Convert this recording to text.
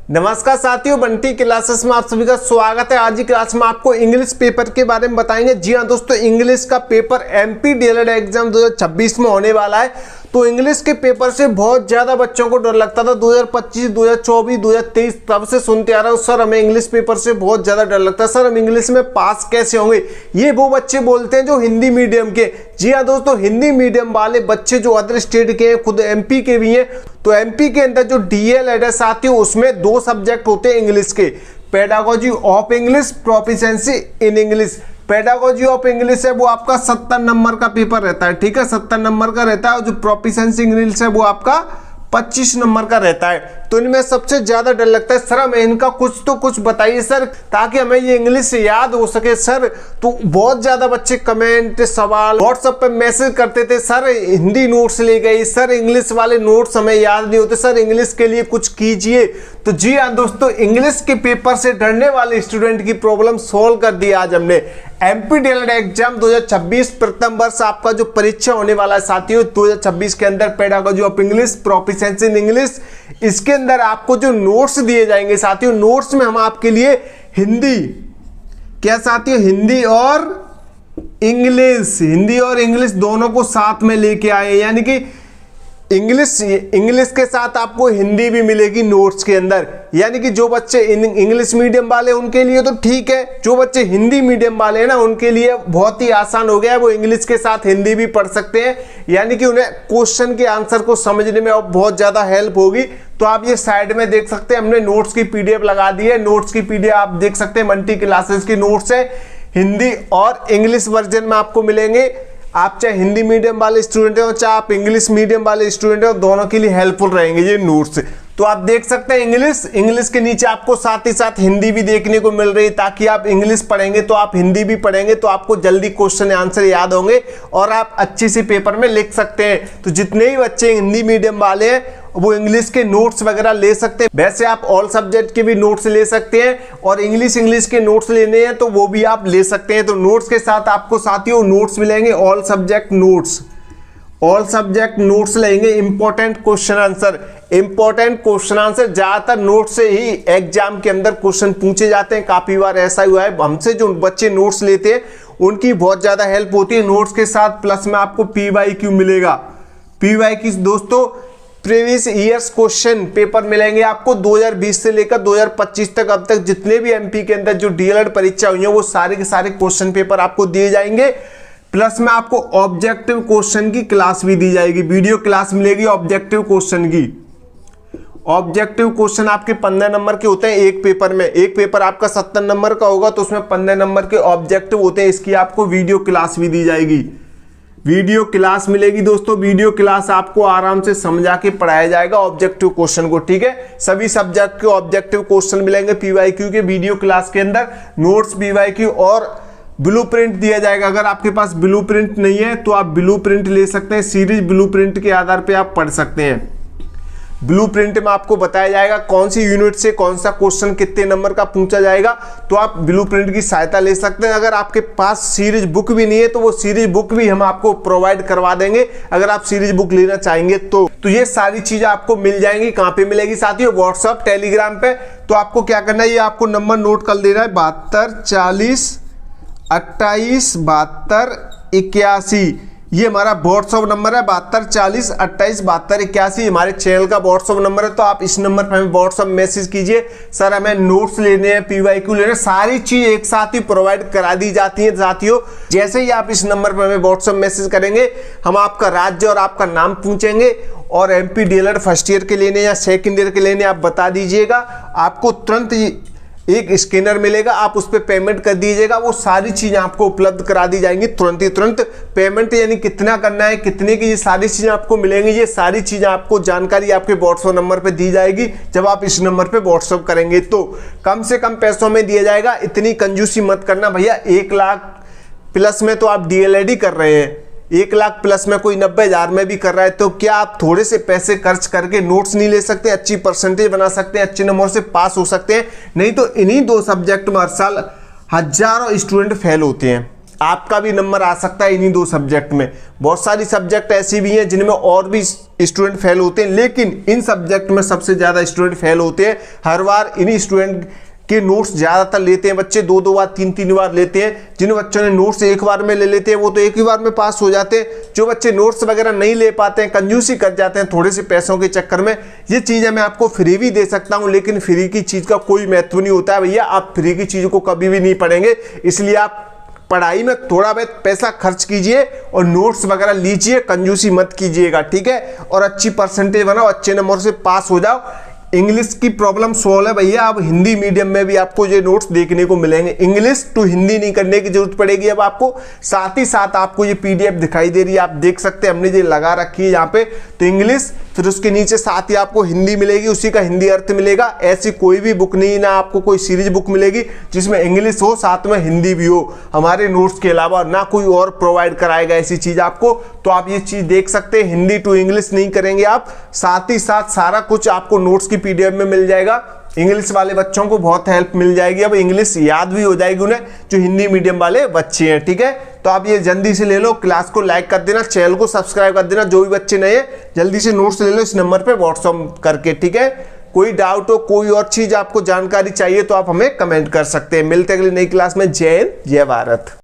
नमस्कार साथियों, बंटी क्लासेस में आप सभी का स्वागत है। आज की क्लास में आपको इंग्लिश पेपर के बारे में बताएंगे। जी हाँ दोस्तों, इंग्लिश का पेपर एमपी डीएलएड एग्जाम 2026 में होने वाला है। तो इंग्लिश के पेपर से बहुत ज्यादा बच्चों को डर लगता था 2025, 2024, 2023, तब से सुनते आ रहा हूँ सर हमें इंग्लिश पेपर से बहुत ज्यादा डर लगता है, सर हम इंग्लिश में पास कैसे होंगे। ये वो बच्चे बोलते हैं जो हिंदी मीडियम के। जी हाँ दोस्तों, हिंदी मीडियम वाले बच्चे जो अदर स्टेट के हैं, खुद एमपी के भी हैं। तो एमपी के अंदर जो डीएलएड है साथियों, उसमें दो सब्जेक्ट होते हैं इंग्लिश के, pedagogy of English, proficiency in English. Pedagogy of English है वो आपका 70 नंबर का पेपर रहता है, ठीक है, 70 नंबर का रहता है। और जो प्रोफिशिएंसी इंग्लिश है वो आपका 25 नंबर का रहता है। तो इनमें सबसे ज्यादा डर लगता है सर हमें इनका कुछ तो कुछ बताइए सर, ताकि हमें ये इंग्लिश याद हो सके सर। तो बहुत ज्यादा बच्चे कमेंट, सवाल, व्हाट्सएप पे मैसेज करते थे, सर हिंदी नोट्स ले गए, सर इंग्लिश वाले नोट्स हमें याद नहीं होते, सर इंग्लिश के लिए कुछ कीजिए। तो जी हाँ दोस्तों, इंग्लिश के पेपर से डरने वाले स्टूडेंट की प्रॉब्लम सोल्व कर दी आज हमने। एमपी डीएलएड एग्जाम 2026 प्रथम वर्ष आपका जो परीक्षा होने वाला है साथियों 2026 के अंदर, pedagogy of English, proficiency in English, इसके अंदर आपको जो नोट्स दिए जाएंगे साथियों, नोट्स में हम आपके लिए हिंदी, क्या साथियों, हिंदी और इंग्लिश दोनों को साथ में लेके आए, यानी कि इंग्लिश के साथ आपको हिंदी भी मिलेगी नोट्स के अंदर। यानी कि जो बच्चे इंग्लिश मीडियम वाले उनके लिए तो ठीक है, जो बच्चे हिंदी मीडियम वाले हैं ना उनके लिए बहुत ही आसान हो गया है, वो इंग्लिश के साथ हिंदी भी पढ़ सकते हैं। यानी कि उन्हें क्वेश्चन के आंसर को समझने में अब बहुत ज्यादा हेल्प होगी। तो आप ये साइड में देख सकते हैं, हमने नोट्स की पीडीएफ लगा दी है। नोट्स की पीडीएफ आप देख सकते हैं, बंटी क्लासेस की नोट्स है, हिंदी और इंग्लिश वर्जन में आपको मिलेंगे। आप चाहे हिंदी मीडियम वाले स्टूडेंट हो, चाहे आप इंग्लिश मीडियम वाले स्टूडेंट हो, दोनों के लिए हेल्पफुल रहेंगे ये नोट्स। तो आप देख सकते हैं इंग्लिश के नीचे आपको साथ ही साथ हिंदी भी देखने को मिल रही है, ताकि आप इंग्लिश पढ़ेंगे तो आप हिंदी भी पढ़ेंगे तो आपको जल्दी क्वेश्चन आंसर याद होंगे और आप अच्छे से पेपर में लिख सकते हैं। तो जितने भी बच्चे हिंदी मीडियम वाले हैं वो इंग्लिश के नोट्स वगैरह ले सकते हैं। वैसे आप ऑल सब्जेक्ट के भी नोट्स ले सकते हैं, और इंग्लिश के नोट्स लेने हैं तो वो भी आप ले सकते हैं। तो नोट्स के साथ आपको साथियों नोट्स मिलेंगे, ऑल सब्जेक्ट नोट्स लेंगे। इंपॉर्टेंट क्वेश्चन आंसर ज्यादातर नोट से ही एग्जाम के अंदर क्वेश्चन पूछे जाते हैं। काफी बार ऐसा हुआ है, हमसे जो बच्चे नोट्स लेते हैं उनकी बहुत ज्यादा हेल्प होती है नोट्स के साथ। प्लस में आपको पीवाईक्यू मिलेगा। पीवाईक्यू दोस्तों प्रीवियस ईयर्स क्वेश्चन पेपर मिलेंगे आपको 2020 से लेकर 2025 तक। अब तक जितने भी एमपी के अंदर जो डीएलएड परीक्षा हुई है वो सारे के सारे क्वेश्चन पेपर आपको दिए जाएंगे। प्लस में आपको ऑब्जेक्टिव क्वेश्चन की क्लास भी दी जाएगी, वीडियो क्लास मिलेगी ऑब्जेक्टिव क्वेश्चन की। ऑब्जेक्टिव क्वेश्चन आपके 15 नंबर के होते हैं एक पेपर में। एक पेपर आपका 70 नंबर का होगा तो उसमें 15 नंबर के ऑब्जेक्टिव होते हैं। इसकी आपको वीडियो क्लास भी दी जाएगी, वीडियो क्लास मिलेगी दोस्तों। वीडियो क्लास आपको आराम से समझा के पढ़ाया जाएगा ऑब्जेक्टिव क्वेश्चन को, ठीक है। सभी सब्जेक्ट के ऑब्जेक्टिव क्वेश्चन मिलेंगे पीवाईक्यू के वीडियो क्लास के अंदर। नोट्स, पीवाईक्यू और ब्लूप्रिंट दिया जाएगा। अगर आपके पास ब्लूप्रिंट नहीं है तो आप ब्लूप्रिंट ले सकते हैं, सीरीज ब्लूप्रिंट के आधार पे आप पढ़ सकते हैं। ब्लूप्रिंट में आपको बताया जाएगा कौन सी यूनिट से कौन सा क्वेश्चन कितने नंबर का पूछा जाएगा, तो आप ब्लूप्रिंट की सहायता ले सकते हैं। अगर आपके पास सीरीज बुक भी नहीं है तो वो सीरीज बुक भी हम आपको प्रोवाइड करवा देंगे, अगर आप सीरीज बुक लेना चाहेंगे तो ये सारी चीजें आपको मिल जाएंगी। कहां पे मिलेगी साथियों? व्हाट्सएप, टेलीग्राम पे। तो आपको क्या करना है, ये आपको नंबर नोट कर लेना है, 72 40 28 72 81। ये हमारा व्हाट्सएप नंबर है, 72 40 28 72 81। हमारे चैनल का व्हाट्सएप नंबर है। तो आप इस नंबर पर हमें व्हाट्सएप मैसेज कीजिए, सर हमें नोट्स लेने हैं, पीवाईक्यू लेने हैं, सारी चीज एक साथ ही प्रोवाइड करा दी जाती है साथियों। जैसे ही आप इस नंबर पर हमें व्हाट्सएप मैसेज करेंगे, हम आपका राज्य और आपका नाम पूछेंगे और एमपी डीएलएड फर्स्ट ईयर के लेने या सेकेंड ईयर के लेने आप बता दीजिएगा। आपको तुरंत एक स्कैनर मिलेगा, आप उस पर पेमेंट कर दीजिएगा, वो सारी चीजें आपको उपलब्ध करा दी जाएंगी तुरंत पेमेंट, यानी कितना करना है, कितने की, ये सारी चीजें आपको मिलेंगी। ये सारी चीजें आपको जानकारी आपके व्हाट्सएप नंबर पे दी जाएगी। जब आप इस नंबर पे व्हाट्सएप करेंगे तो कम से कम पैसों में दिया जाएगा। इतनी कंजूसी मत करना भैया, 1 लाख प्लस में तो आप डीएलएड ही कर रहे हैं, 1 लाख प्लस में कोई 90,000 में भी कर रहा है, तो क्या आप थोड़े से पैसे खर्च करके नोट्स नहीं ले सकते, अच्छी परसेंटेज बना सकते हैं, अच्छे नंबर से पास हो सकते हैं? नहीं तो इन्हीं दो सब्जेक्ट में हर साल हजारों स्टूडेंट फेल होते हैं। आपका भी नंबर आ सकता है इन्हीं 2 सब्जेक्ट में। बहुत सारी सब्जेक्ट ऐसी भी हैं जिनमें और भी स्टूडेंट फेल होते हैं, लेकिन इन सब्जेक्ट में सबसे ज्यादा स्टूडेंट फेल होते हैं। हर बार इन्हीं स्टूडेंट के नोट्स ज्यादातर लेते हैं बच्चे, 2-2 बार 3-3 बार लेते हैं। जिन बच्चों ने नोट्स एक बार में ले लेते हैं वो तो एक ही बार में पास हो जाते हैं। जो बच्चे नोट्स वगैरह नहीं ले पाते हैं, कंजूसी कर जाते हैं थोड़े से पैसों के चक्कर में, ये चीजें मैं आपको फ्री भी दे सकता हूं, लेकिन फ्री की चीज का कोई महत्व नहीं होता है भैया। आप फ्री की चीजों को कभी भी नहीं पढ़ेंगे, इसलिए आप पढ़ाई में थोड़ा बहुत पैसा खर्च कीजिए और नोट्स वगैरह लीजिए, कंजूसी मत कीजिएगा, ठीक है। और अच्छी परसेंटेज बनाओ, अच्छे नंबर से पास हो जाओ। इंग्लिश की प्रॉब्लम सॉल्व है भैया। अब हिंदी मीडियम में भी आपको ये नोट्स देखने को मिलेंगे। इंग्लिश टू हिंदी नहीं करने की जरूरत पड़ेगी अब आपको। साथ ही साथ आपको ये पीडीएफ दिखाई दे रही है, आप देख सकते हैं, हमने ये लगा रखी है यहाँ पे। तो इंग्लिश, फिर उसके नीचे साथ ही आपको हिंदी मिलेगी, उसी का हिंदी अर्थ मिलेगा। ऐसी कोई भी बुक नहीं, ना आपको कोई सीरीज बुक मिलेगी जिसमें इंग्लिश हो साथ में हिंदी भी हो हमारे नोट्स के अलावा, ना कोई और प्रोवाइड कराएगा ऐसी चीज आपको। तो आप ये चीज देख सकते हैं, हिंदी टू इंग्लिश नहीं करेंगे आप, साथ ही साथ सारा कुछ आपको नोट्स की पीडीएफ में मिल जाएगा। इंग्लिश वाले बच्चों को बहुत हेल्प मिल जाएगी, अब इंग्लिश याद भी हो जाएगी उन्हें, जो हिंदी मीडियम वाले बच्चे हैं, ठीक है। तो आप ये जल्दी से ले लो, क्लास को लाइक कर देना, चैनल को सब्सक्राइब कर देना। जो भी बच्चे नए हैं जल्दी से नोट्स ले लो इस नंबर पे व्हाट्सएप करके, ठीक है। कोई डाउट हो, कोई और चीज आपको जानकारी चाहिए तो आप हमें कमेंट कर सकते हैं। मिलते हैं अगली नई क्लास में। जय हिंद, जय भारत।